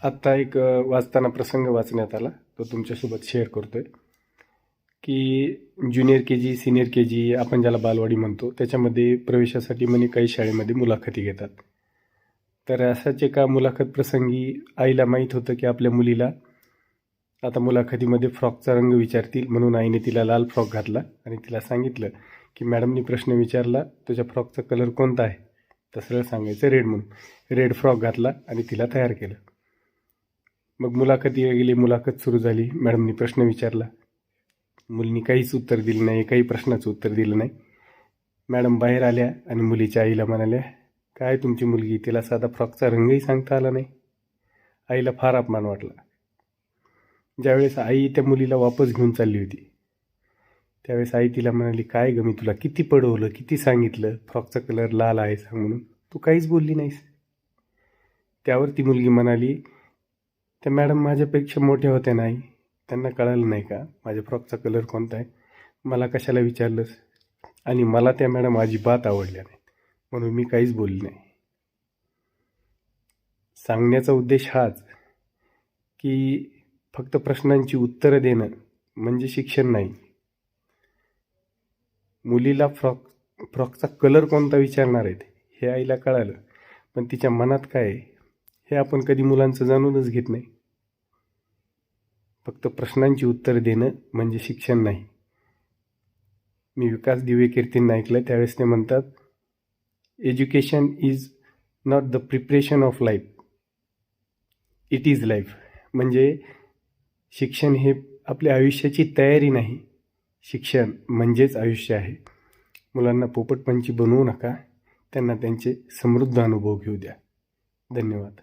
आत्ता एक वाचताना प्रसंग वाचण्यात आला, तो तुमच्यासोबत शेअर करतोय की ज्युनियर के जी, सिनियर के जी, आपण ज्याला बालवाडी म्हणतो, त्याच्यामध्ये प्रवेशासाठी म्हणे काही शाळेमध्ये मुलाखती घेतात. तर असाच एका मुलाखत प्रसंगी आईला माहीत होतं की आपल्या मुलीला आता मुलाखतीमध्ये फ्रॉकचा रंग विचारतील, म्हणून आईने तिला लाल फ्रॉक घातला आणि तिला सांगितलं की मॅडमनी प्रश्न विचारला, तुझ्या फ्रॉकचा कलर कोणता आहे? तर सरळ सांगायचं रेड म्हणून. रेड फ्रॉक घातला आणि तिला तयार केलं. मग मुलाखती गेली, मुलाखत सुरू झाली. मॅडमनी प्रश्न विचारला, मुलीने काहीच उत्तर दिलं नाही, काही प्रश्नाचं उत्तर दिलं नाही. मॅडम बाहेर आल्या आणि मुलीच्या आईला म्हणाल्या, काय तुमची मुलगी, तिला साधा फ्रॉकचा रंगही सांगता आला नाही. आईला फार अपमान वाटला. ज्यावेळेस आई त्या मुलीला वापस घेऊन चालली होती, त्यावेळेस आई तिला म्हणाली, काय ग, मी तुला किती पडवलं, किती सांगितलं फ्रॉकचा कलर लाल आहे सांग म्हणून, तू काहीच बोलली नाहीस. त्यावर ती मुलगी म्हणाली, त्या मॅडम माझ्यापेक्षा मोठ्या होत्या नाही, त्यांना कळालं नाही का माझ्या फ्रॉकचा कलर कोणता आहे? मला कशाला विचारलंस? आणि मला त्या मॅडम अजिबात आवडल्या नाही, म्हणून मी काहीच बोलली नाही. सांगण्याचा उद्देश हाच की फक्त प्रश्नांची उत्तरं देणं म्हणजे शिक्षण नाही. मुलीला फ्रॉकचा कलर कोणता विचारणार आहेत हे आईला कळालं, पण तिच्या मनात काय आहे हे आपण कधी मुलांचं जाणूनच घेत नाही. फक्त प्रश्नांची उत्तर देणं म्हणजे शिक्षण नाही. मी विकास दिवेकीर्तींना ऐकलं, त्यावेळेस ते म्हणतात, education is not the preparation of life, it is life. म्हणजे शिक्षण हे आपल्या आयुष्याची तयारी नाही, शिक्षण म्हणजेच आयुष्य आहे. मुलांना पोपटपंची बनवू नका, त्यांना त्यांचे समृद्ध अनुभव घेऊ द्या. धन्यवाद.